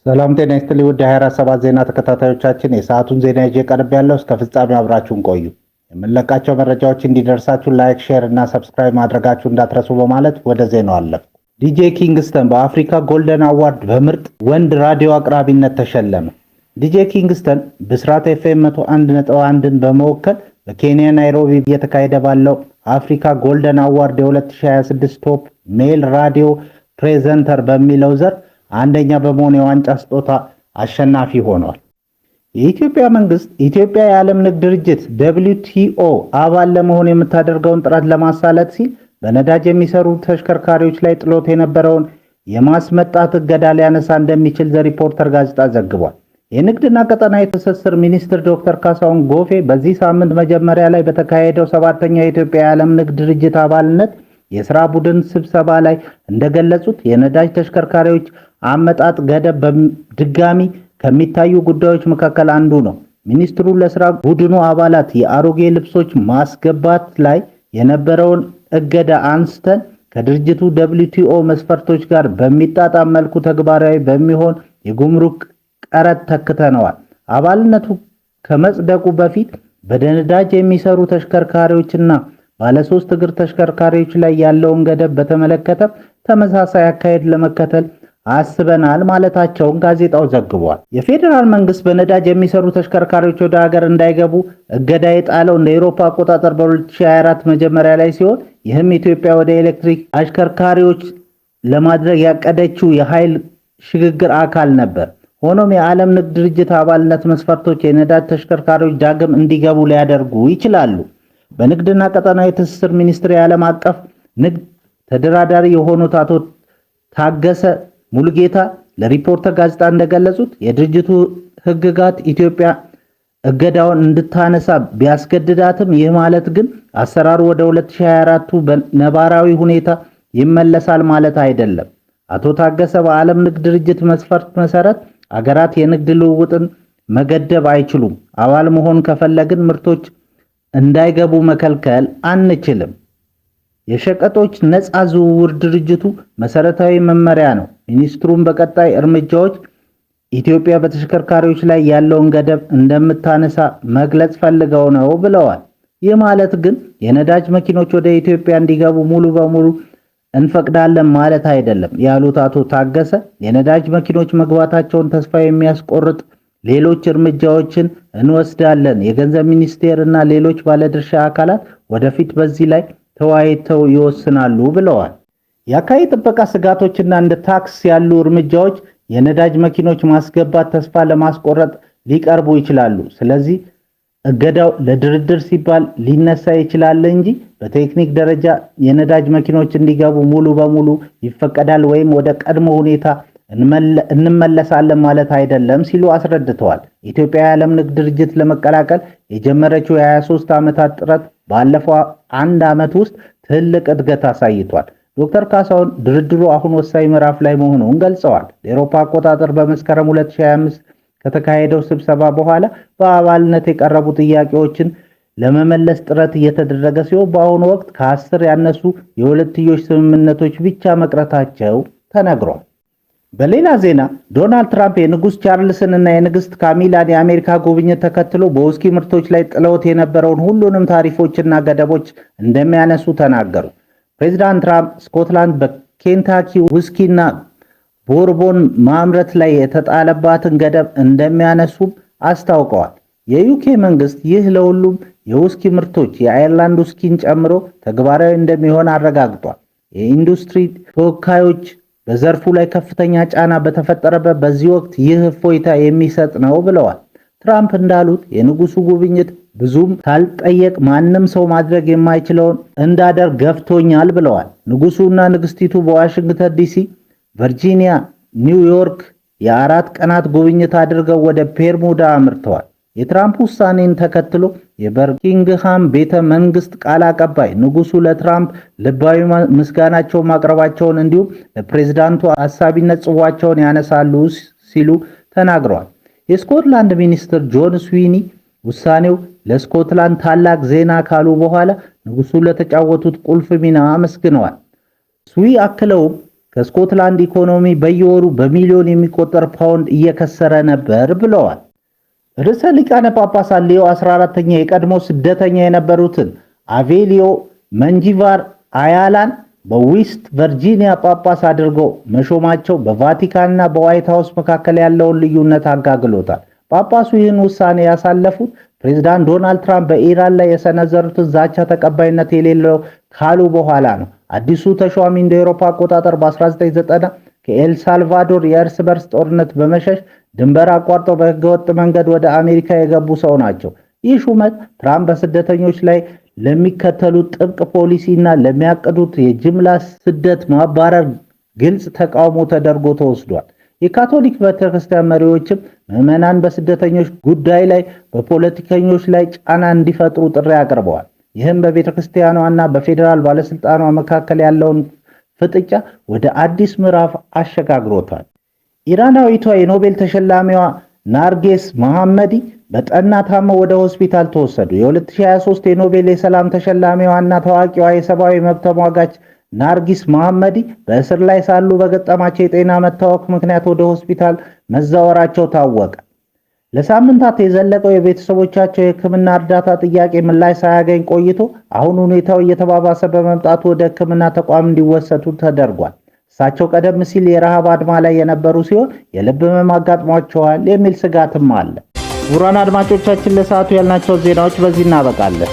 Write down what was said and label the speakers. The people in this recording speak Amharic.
Speaker 1: ሰላም ጤና ይስጥልኝ ውድ 24/7 ዜና ተከታታዮቻችን፣ የሰዓቱን ዜና ይዤ ቀርብ ያለው እስከ ፍጻሜ አብራችሁን ቆዩ። የምንለቃቸው መረጃዎች እንዲደርሳችሁ ላይክ፣ ሼር እና ሰብስክራይብ ማድረጋችሁ እንዳትረሱ በማለት ወደ ዜናው አለፍኩ። ዲጄ ኪንግስተን በአፍሪካ ጎልደን አዋርድ በምርጥ ወንድ ራዲዮ አቅራቢነት ተሸለመ። ዲጄ ኪንግስተን ብስራት ኤፍኤም 101.1ን በመወከል በኬንያ ናይሮቢ እየተካሄደ ባለው አፍሪካ ጎልደን አዋርድ የ2026 ቶፕ ሜል ራዲዮ ፕሬዘንተር በሚለው ዘርፍ አንደኛ በመሆን የዋንጫ ስጦታ አሸናፊ ሆኗል። የኢትዮጵያ መንግስት ኢትዮጵያ የዓለም ንግድ ድርጅት WTO አባል ለመሆን የምታደርገውን ጥረት ለማሳለጥ ሲል በነዳጅ የሚሰሩ ተሽከርካሪዎች ላይ ጥሎት የነበረውን የማስመጣት እገዳ ሊያነሳ እንደሚችል ዘ ሪፖርተር ጋዜጣ ዘግቧል። የንግድና ቀጠናዊ ትስስር ሚኒስትር ዶክተር ካሳሁን ጎፌ በዚህ ሳምንት መጀመሪያ ላይ በተካሄደው 7ኛው የኢትዮጵያ የዓለም ንግድ ድርጅት አባልነት የሥራ ቡድን ስብሰባ ላይ እንደገለጹት የነዳጅ ተሽከርካሪዎች አመጣጥ ገደብ ድጋሚ ከሚታዩ ጉዳዮች መካከል አንዱ ነው። ሚኒስትሩ ለሥራ ቡድኑ አባላት የአሮጌ ልብሶች ማስገባት ላይ የነበረውን እገዳ አንስተን ከድርጅቱ WTO መስፈርቶች ጋር በሚጣጣም መልኩ ተግባራዊ በሚሆን የጉምሩክ ቀረጥ ተክተነዋል። አባልነቱ ከመጽደቁ በፊት በነዳጅ የሚሰሩ ተሽከርካሪዎችና ባለሶስት እግር ተሽከርካሪዎች ላይ ያለውን ገደብ በተመለከተ ተመሳሳይ አካሄድ ለመከተል አስበናል ማለታቸውን ጋዜጣው ዘግቧል። የፌዴራል መንግስት በነዳጅ የሚሰሩ ተሽከርካሪዎች ወደ ሀገር እንዳይገቡ እገዳ የጣለው እንደ አውሮፓ አቆጣጠር በ2024 መጀመሪያ ላይ ሲሆን ይህም ኢትዮጵያ ወደ ኤሌክትሪክ አሽከርካሪዎች ለማድረግ ያቀደችው የኃይል ሽግግር አካል ነበር። ሆኖም የዓለም ንግድ ድርጅት አባልነት መስፈርቶች የነዳጅ ተሽከርካሪዎች ዳግም እንዲገቡ ሊያደርጉ ይችላሉ። በንግድና ቀጠናዊ ትስስር ሚኒስቴር የዓለም አቀፍ ንግድ ተደራዳሪ የሆኑት አቶ ታገሰ ሙሉጌታ ለሪፖርተር ጋዜጣ እንደገለጹት የድርጅቱ ሕግጋት ኢትዮጵያ እገዳውን እንድታነሳ ቢያስገድዳትም ይህ ማለት ግን አሰራሩ ወደ 2024 በነባራዊ ሁኔታ ይመለሳል ማለት አይደለም። አቶ ታገሰ በዓለም ንግድ ድርጅት መስፈርት መሰረት አገራት የንግድ ልውውጥን መገደብ አይችሉም። አባል መሆን ከፈለግን ምርቶች እንዳይገቡ መከልከል አንችልም። የሸቀጦች ነፃ ዝውውር ድርጅቱ መሰረታዊ መመሪያ ነው። ሚኒስትሩም በቀጣይ እርምጃዎች ኢትዮጵያ በተሽከርካሪዎች ላይ ያለውን ገደብ እንደምታነሳ መግለጽ ፈልገው ነው ብለዋል። ይህ ማለት ግን የነዳጅ መኪኖች ወደ ኢትዮጵያ እንዲገቡ ሙሉ በሙሉ እንፈቅዳለን ማለት አይደለም ያሉት አቶ ታገሰ የነዳጅ መኪኖች መግባታቸውን ተስፋ የሚያስቆርጥ ሌሎች እርምጃዎችን እንወስዳለን። የገንዘብ ሚኒስቴር እና ሌሎች ባለድርሻ አካላት ወደፊት በዚህ ላይ ተወያይተው ይወስናሉ ብለዋል። የአካባቢ ጥበቃ ስጋቶችና እንደ ታክስ ያሉ እርምጃዎች የነዳጅ መኪኖች ማስገባት ተስፋ ለማስቆረጥ ሊቀርቡ ይችላሉ። ስለዚህ እገዳው ለድርድር ሲባል ሊነሳ ይችላል እንጂ በቴክኒክ ደረጃ የነዳጅ መኪኖች እንዲገቡ ሙሉ በሙሉ ይፈቀዳል ወይም ወደ ቀድሞ ሁኔታ እንመለሳለን ማለት አይደለም ሲሉ አስረድተዋል። ኢትዮጵያ የዓለም ንግድ ድርጅት ለመቀላቀል የጀመረችው የ23 ዓመታት ጥረት ባለፈው አንድ ዓመት ውስጥ ትልቅ እድገት አሳይቷል። ዶክተር ካሳሁን ድርድሩ አሁን ወሳኝ ምዕራፍ ላይ መሆኑን ገልጸዋል። ለአውሮፓ አቆጣጠር በመስከረም 2025 ከተካሄደው ስብሰባ በኋላ በአባልነት የቀረቡ ጥያቄዎችን ለመመለስ ጥረት እየተደረገ ሲሆን በአሁኑ ወቅት ከ10 ያነሱ የሁለትዮሽ ስምምነቶች ብቻ መቅረታቸው ተነግሯል። በሌላ ዜና ዶናልድ ትራምፕ የንጉስ ቻርልስን እና የንግስት ካሚላን የአሜሪካ ጉብኝት ተከትሎ በውስኪ ምርቶች ላይ ጥለውት የነበረውን ሁሉንም ታሪፎችና ገደቦች እንደሚያነሱ ተናገሩ። ፕሬዚዳንት ትራምፕ ስኮትላንድ በኬንታኪ ውስኪና ቦርቦን ማምረት ላይ የተጣለባትን ገደብ እንደሚያነሱም አስታውቀዋል። የዩኬ መንግስት ይህ ለሁሉም የውስኪ ምርቶች የአየርላንድ ውስኪን ጨምሮ ተግባራዊ እንደሚሆን አረጋግጧል። የኢንዱስትሪ ተወካዮች በዘርፉ ላይ ከፍተኛ ጫና በተፈጠረበት በዚህ ወቅት ይህ እፎይታ የሚሰጥ ነው ብለዋል። ትራምፕ እንዳሉት የንጉሱ ጉብኝት ብዙም ሳልጠየቅ ማንም ሰው ማድረግ የማይችለውን እንዳደርግ ገፍቶኛል ብለዋል። ንጉሱና ንግስቲቱ በዋሽንግተን ዲሲ፣ ቨርጂኒያ፣ ኒውዮርክ የ4 ቀናት ጉብኝት አድርገው ወደ ፔርሙዳ አምርተዋል። የትራምፕ ውሳኔን ተከትሎ የበርኪንግሃም ቤተ መንግስት ቃል አቀባይ ንጉሱ ለትራምፕ ልባዊ ምስጋናቸውን ማቅረባቸውን እንዲሁም ለፕሬዝዳንቱ አሳቢነት ጽዋቸውን ያነሳሉ ሲሉ ተናግረዋል። የስኮትላንድ ሚኒስትር ጆን ስዊኒ ውሳኔው ለስኮትላንድ ታላቅ ዜና ካሉ በኋላ ንጉሱ ለተጫወቱት ቁልፍ ሚና አመስግነዋል። ስዊ አክለውም ከስኮትላንድ ኢኮኖሚ በየወሩ በሚሊዮን የሚቆጠር ፓውንድ እየከሰረ ነበር ብለዋል። ርዕሰ ሊቃነ ጳጳሳት ሌዮ 14ኛ የቀድሞ ስደተኛ የነበሩትን አቬሊዮ መንጂቫር አያላን በዌስት ቨርጂኒያ ጳጳስ አድርገው መሾማቸው በቫቲካንና በዋይት ሃውስ መካከል ያለውን ልዩነት አጋግሎታል። ጳጳሱ ይህን ውሳኔ ያሳለፉት ፕሬዝዳንት ዶናልድ ትራምፕ በኢራን ላይ የሰነዘሩትን ዛቻ ተቀባይነት የሌለው ካሉ በኋላ ነው። አዲሱ ተሿሚ እንደ አውሮፓ አቆጣጠር በ1990 ከኤል ሳልቫዶር የእርስ በርስ ጦርነት በመሸሽ ድንበር አቋርጠው በህገወጥ መንገድ ወደ አሜሪካ የገቡ ሰው ናቸው። ይህ ሹመት ትራምፕ በስደተኞች ላይ ለሚከተሉት ጥብቅ ፖሊሲና ለሚያቅዱት የጅምላ ስደት ማባረር ግልጽ ተቃውሞ ተደርጎ ተወስዷል። የካቶሊክ ቤተክርስቲያን መሪዎችም ምዕመናን በስደተኞች ጉዳይ ላይ በፖለቲከኞች ላይ ጫና እንዲፈጥሩ ጥሪ አቅርበዋል። ይህም በቤተክርስቲያኗና በፌዴራል ባለስልጣኗ መካከል ያለውን ፍጥጫ ወደ አዲስ ምዕራፍ አሸጋግሮታል። ኢራናዊቷ የኖቤል ተሸላሚዋ ናርጌስ መሐመዲ በጠና ታመው ወደ ሆስፒታል ተወሰዱ። የ2023 የኖቤል የሰላም ተሸላሚዋና ታዋቂዋ የሰብአዊ መብት ተሟጋች ናርጊስ መሐመዲ በእስር ላይ ሳሉ በገጠማቸው የጤና መታወክ ምክንያት ወደ ሆስፒታል መዛወራቸው ታወቀ። ለሳምንታት የዘለቀው የቤተሰቦቻቸው የሕክምና እርዳታ ጥያቄ ምላሽ ሳያገኝ ቆይቶ አሁን ሁኔታው እየተባባሰ በመምጣቱ ወደ ሕክምና ተቋም እንዲወሰዱ ተደርጓል። እሳቸው ቀደም ሲል የረሃብ አድማ ላይ የነበሩ ሲሆን የልብ ህመም አጋጥሟቸዋል የሚል ስጋትም አለ። ክቡራን አድማጮቻችን ለሰዓቱ ያልናቸው ዜናዎች በዚህ እናበቃለን።